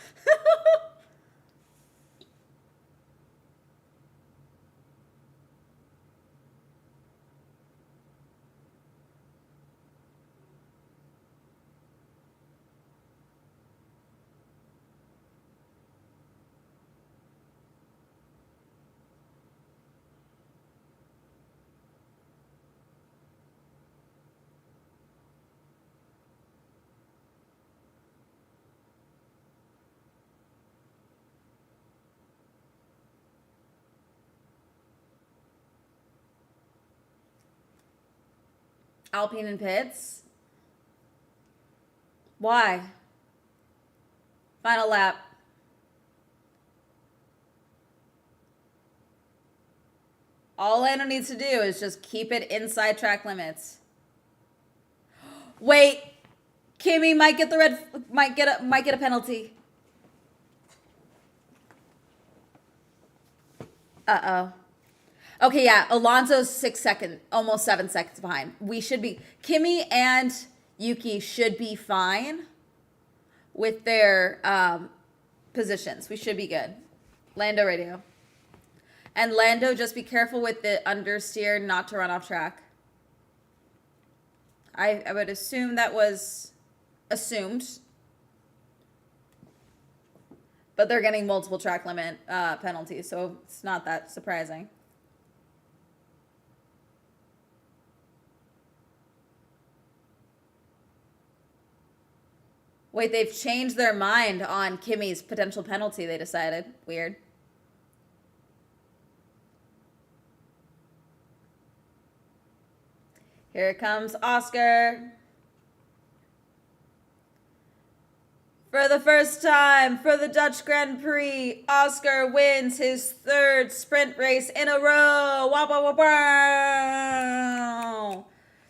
Alpine and pits. Why? Final lap. All Lando needs to do is just keep it inside track limits. Wait, Kimmy might get a penalty. Uh-oh. Okay, yeah, Alonso's 6 seconds, almost 7 seconds behind. Kimmy and Yuki should be fine with their positions. We should be good. Lando radio. And Lando, just be careful with the understeer not to run off track. I would assume that was assumed. But they're getting multiple track limit penalties, so it's not that surprising. Wait, they've changed their mind on Kimmy's potential penalty, they decided. Weird. Here comes Oscar. For the first time for the Dutch Grand Prix, Oscar wins his 3rd sprint race in a row. Wow, wow, wow, wow.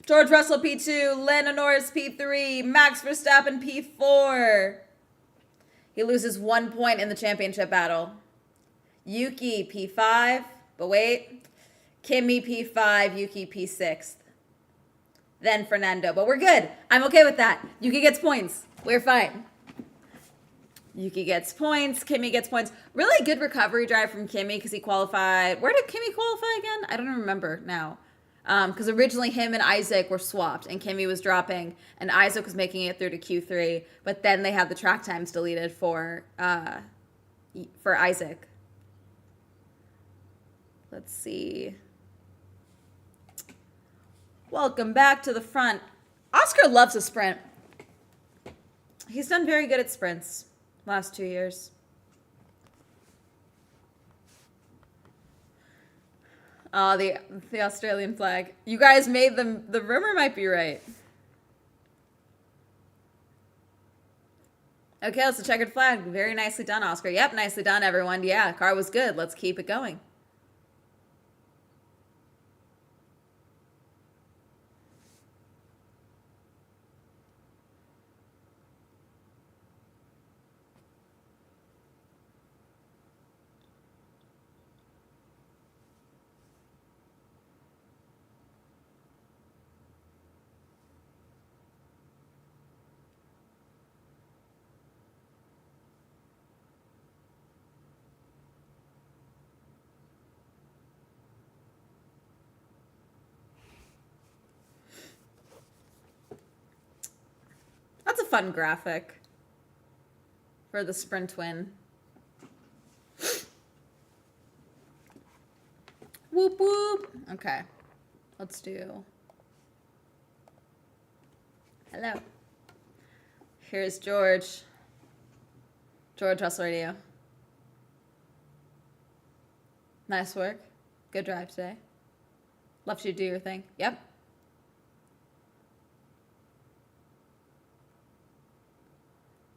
George Russell P2, Lando Norris P3, Max Verstappen P4. He loses 1 point in the championship battle. Yuki P5, but wait. Kimmy P5, Yuki P6. Then Fernando, but we're good. I'm okay with that. Yuki gets points. We're fine. Yuki gets points. Kimmy gets points. Really good recovery drive from Kimmy because he qualified. Where did Kimmy qualify again? I don't remember now. Because originally him and Isaac were swapped and Kimmy was dropping and Isaac was making it through to Q3, but then they had the track times deleted for Isaac. Let's see. Welcome back to the front. Oscar loves a sprint. He's done very good at sprints last 2 years. Oh, the Australian flag. You guys made them. The rumor might be right. Okay, that's a checkered flag. Very nicely done, Oscar. Yep, nicely done, everyone. Yeah, car was good. Let's keep it going. That's a fun graphic for the sprint win. Whoop, whoop. Okay. Let's do. Hello. Here's George. George Russell Radio. Nice work. Good drive today. Left you to do your thing. Yep.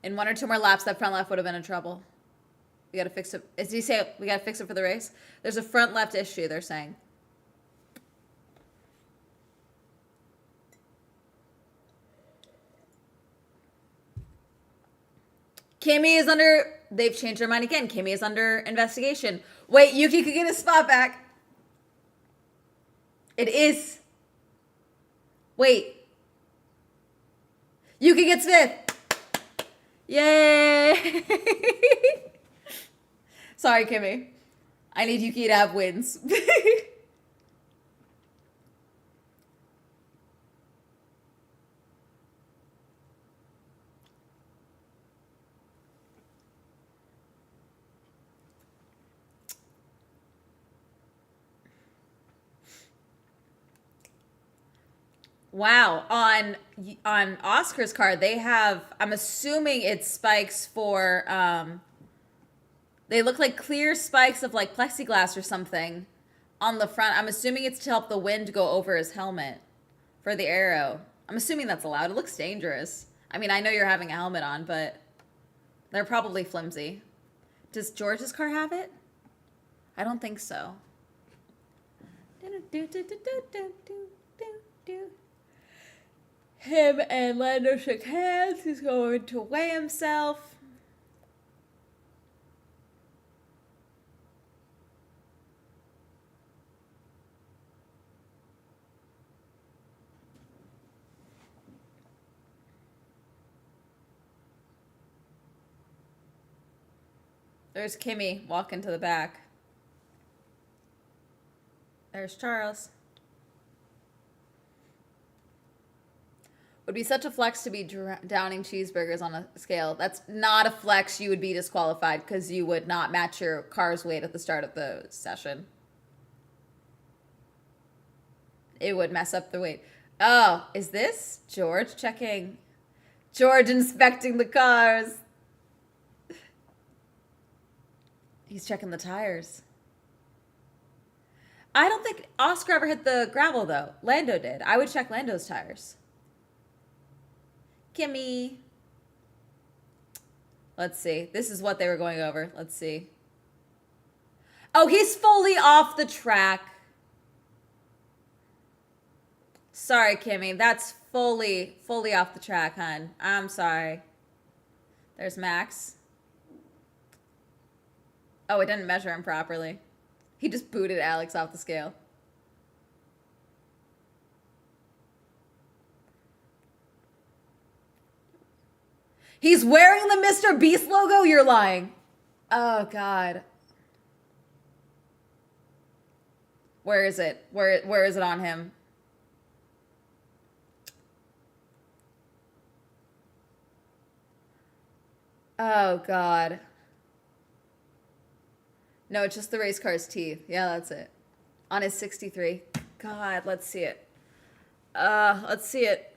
In 1 or 2 more laps, that front left would have been in trouble. We gotta fix it. Did he say we gotta fix it for the race? There's a front left issue, they're saying. Kimmy is under... They've changed their mind again. Kimmy is under investigation. Wait, Yuki could get his spot back. It is. Wait. Yuki gets 5th. Yay. Sorry, Kimmy. I need Yuki to have wins. Wow, on Oscar's car, they have, I'm assuming it's spikes for, they look like clear spikes of like plexiglass or something on the front. I'm assuming it's to help the wind go over his helmet for the aero. I'm assuming that's allowed. It looks dangerous. I mean, I know you're having a helmet on, but they're probably flimsy. Does George's car have it? I don't think so. Him and Lando shook hands. He's going to weigh himself. There's Kimmy walking to the back. There's Charles. Would be such a flex to be downing cheeseburgers on a scale. That's not a flex. You would be disqualified because you would not match your car's weight at the start of the session. It would mess up the weight. Oh, is this George checking? George inspecting the cars. He's checking the tires. I don't think Oscar ever hit the gravel, though. Lando did. I would check Lando's tires. Kimmy. Let's see. This is what they were going over. Let's see. Oh, he's fully off the track. Sorry, Kimmy. That's fully off the track, hon. I'm sorry. There's Max. Oh, it didn't measure him properly. He just booted Alex off the scale. He's wearing the Mr. Beast logo? You're lying. Oh, God. Where is it? Where is it on him? Oh, God. No, it's just the race car's teeth. Yeah, that's it. On his 63. God, let's see it. Let's see it.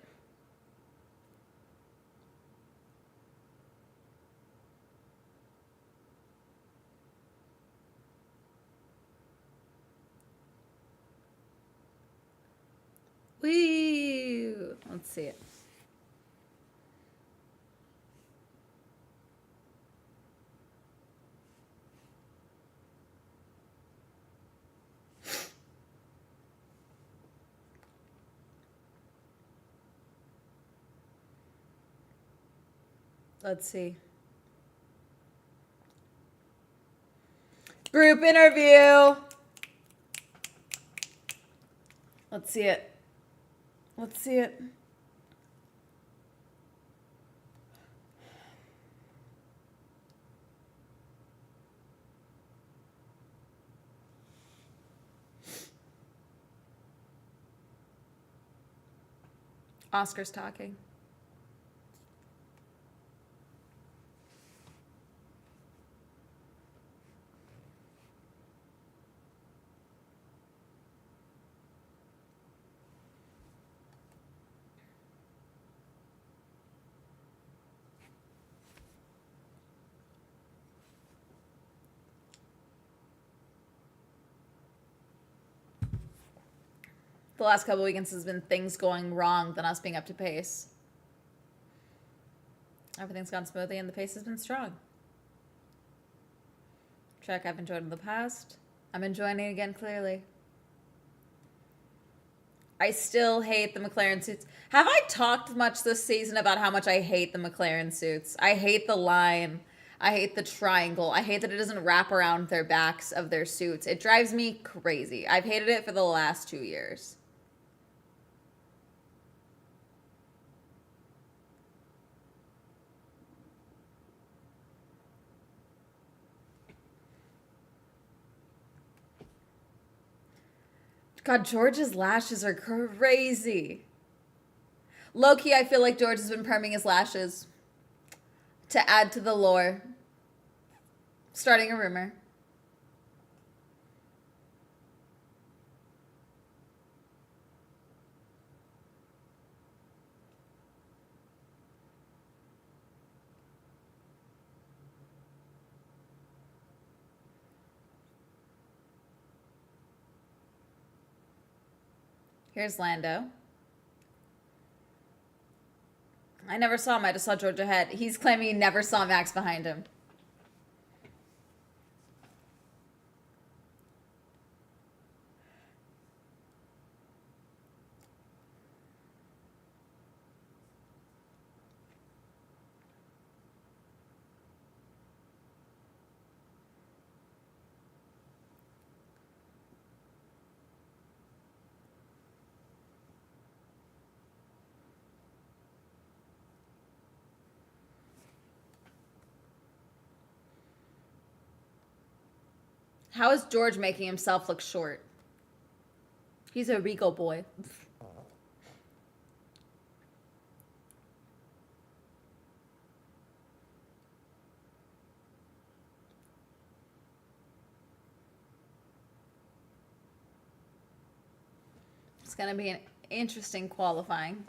Wee! Let's see it. Let's see. Group interview. Let's see it. Let's see it. Oscar's talking. the last couple weekends has been things going wrong than us being up to pace. Everything's gone smoothly and the pace has been strong. Track I've enjoyed in the past. I'm enjoying it again, clearly. I still hate the McLaren suits. Have I talked much this season about how much I hate the McLaren suits? I hate the line. I hate the triangle. I hate that it doesn't wrap around their backs of their suits. It drives me crazy. I've hated it for the last 2 years. God, George's lashes are crazy. Low-key, I feel like George has been perming his lashes to add to the lore. Starting a rumor. Here's Lando. I never saw him. I just saw George ahead. He's claiming he never saw Max behind him. How is George making himself look short? He's a regal boy. It's going to be an interesting qualifying.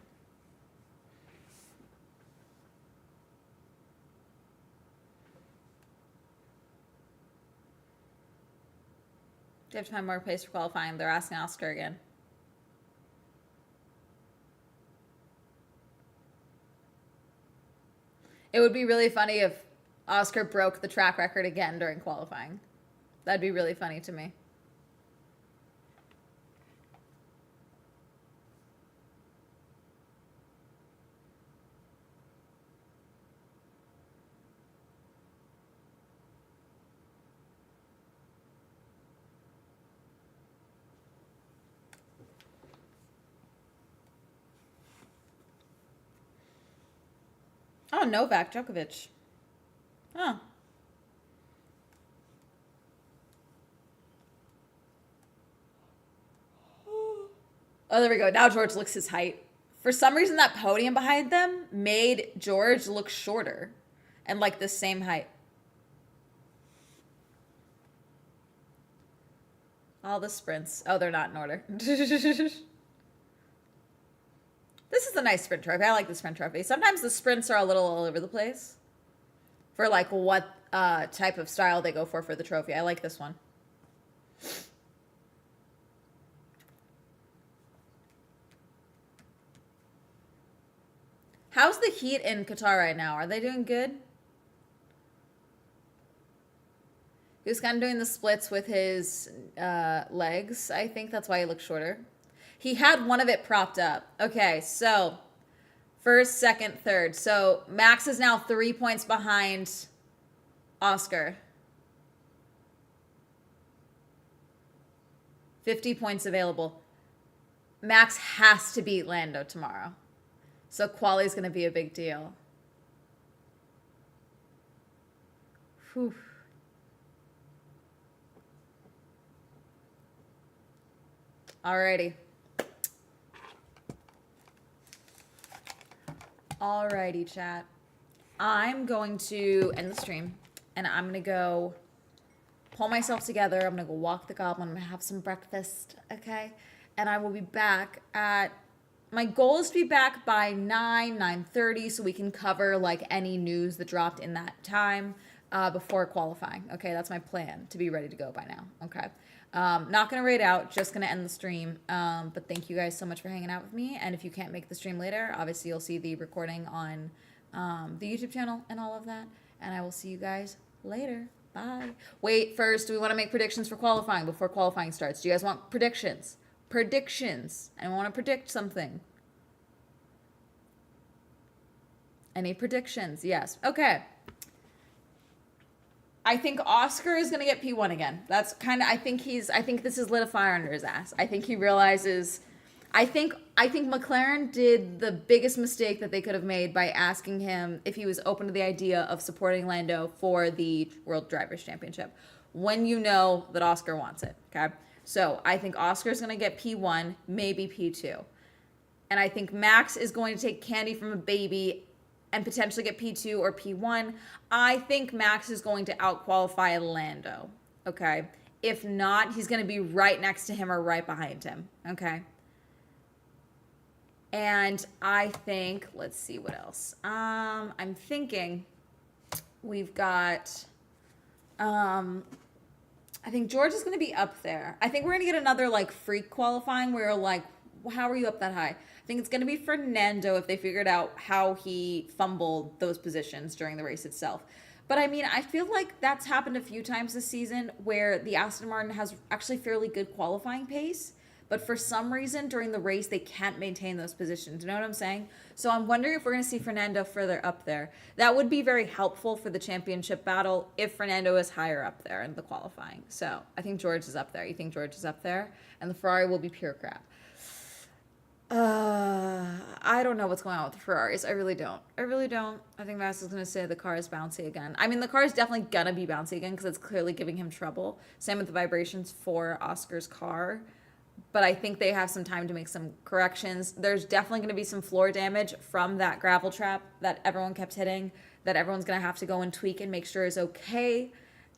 They have to find more pace for qualifying. They're asking Oscar again. It would be really funny if Oscar broke the track record again during qualifying. That'd be really funny to me. Oh, Novak Djokovic. Oh. Oh, there we go. Now George looks his height. For some reason, that podium behind them made George look shorter and like the same height. All the sprints. Oh, they're not in order. This is a nice sprint trophy. I like the sprint trophy. Sometimes the sprints are a little all over the place for like what type of style they go for the trophy. I like this one. How's the heat in Qatar right now? Are they doing good? He was kind of doing the splits with his legs. I think that's why he looks shorter. He had one of it propped up. Okay, so first, second, third. So Max is now 3 points behind Oscar. 50 points available. Max has to beat Lando tomorrow. So quali is going to be a big deal. Whew. Alrighty. Alrighty, chat. I'm going to end the stream, and I'm going to go pull myself together. I'm going to go walk the goblin. I'm going to have some breakfast, okay? And I will be back at... My goal is to be back by 9:30, so we can cover, like, any news that dropped in that time. before qualifying. Okay, that's my plan, to be ready to go by now. Okay. Not going to raid out, just going to end the stream. But thank you guys so much for hanging out with me. And if you can't make the stream later, obviously you'll see the recording on the YouTube channel and all of that. And I will see you guys later. Bye. Wait, first, do we want to make predictions for qualifying before qualifying starts? Do you guys want predictions? Predictions. I want to predict something. Any predictions? Yes. Okay. I think Oscar is going to get P1 again. That's kind of, I think this is lit a fire under his ass. I think he realizes, I think McLaren did the biggest mistake that they could have made by asking him if he was open to the idea of supporting Lando for the World Drivers' Championship when you know that Oscar wants it, okay? So I think Oscar's going to get P1, maybe P2. And I think Max is going to take candy from a baby and potentially get P2 or P1. I think Max is going to out-qualify Lando, okay? If not, he's going to be right next to him or right behind him, okay? And I think, let's see what else. I'm thinking we've got, I think George is going to be up there. I think we're going to get another, like, freak qualifying where, like, how are you up that high? I think it's going to be Fernando if they figured out how he fumbled those positions during the race itself. But I mean, I feel like that's happened a few times this season where the Aston Martin has actually fairly good qualifying pace, but for some reason during the race they can't maintain those positions. You know what I'm saying? So I'm wondering if we're going to see Fernando further up there. That would be very helpful for the championship battle if Fernando is higher up there in the qualifying. So I think George is up there. You think George is up there? And the Ferrari will be pure crap. I don't know what's going on with the Ferraris. I really don't. I think Max is going to say the car is bouncy again. I mean, the car is definitely going to be bouncy again because it's clearly giving him trouble. Same with the vibrations for Oscar's car. But I think they have some time to make some corrections. There's definitely going to be some floor damage from that gravel trap that everyone kept hitting, that everyone's going to have to go and tweak and make sure is okay.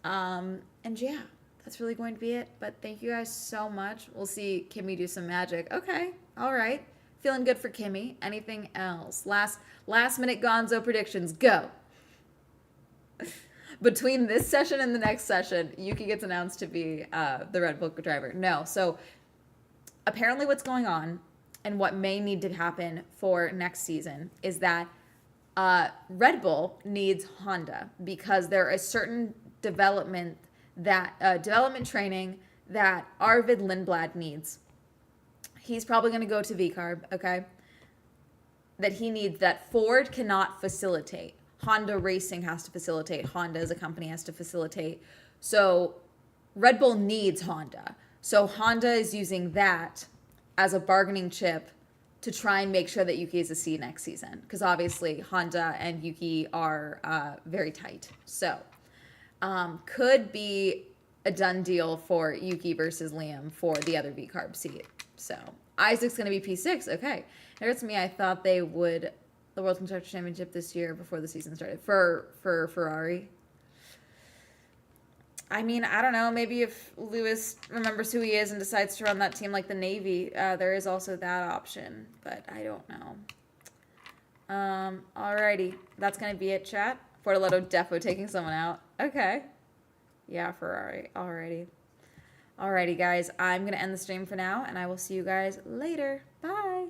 And yeah, that's really going to be it. But thank you guys so much. We'll see Kimmy do some magic. Okay. All right. Feeling good for Kimmy. Anything else? Last minute Gonzo predictions. Go. Between this session and the next session, Yuki gets announced to be the Red Bull driver. No. So apparently what's going on and what may need to happen for next season is that Red Bull needs Honda because there is certain development training that Arvid Lindblad needs. He's probably going to go to VCARB, okay? That he needs, that Ford cannot facilitate. Honda Racing has to facilitate. Honda as a company has to facilitate. So Red Bull needs Honda. So Honda is using that as a bargaining chip to try and make sure that Yuki is a C next season. Because obviously Honda and Yuki are very tight. So could be a done deal for Yuki versus Liam for the other VCARB seat. So Isaac's going to be P6. Okay. It hurts me. I thought they would the World Constructor Championship this year before the season started for Ferrari. I mean, I don't know. Maybe if Lewis remembers who he is and decides to run that team like the Navy, there is also that option. But I don't know. Alrighty. That's going to be it, chat. Portoletto defo taking someone out. Okay. Yeah, Ferrari. Alrighty, guys. I'm going to end the stream for now, and I will see you guys later. Bye.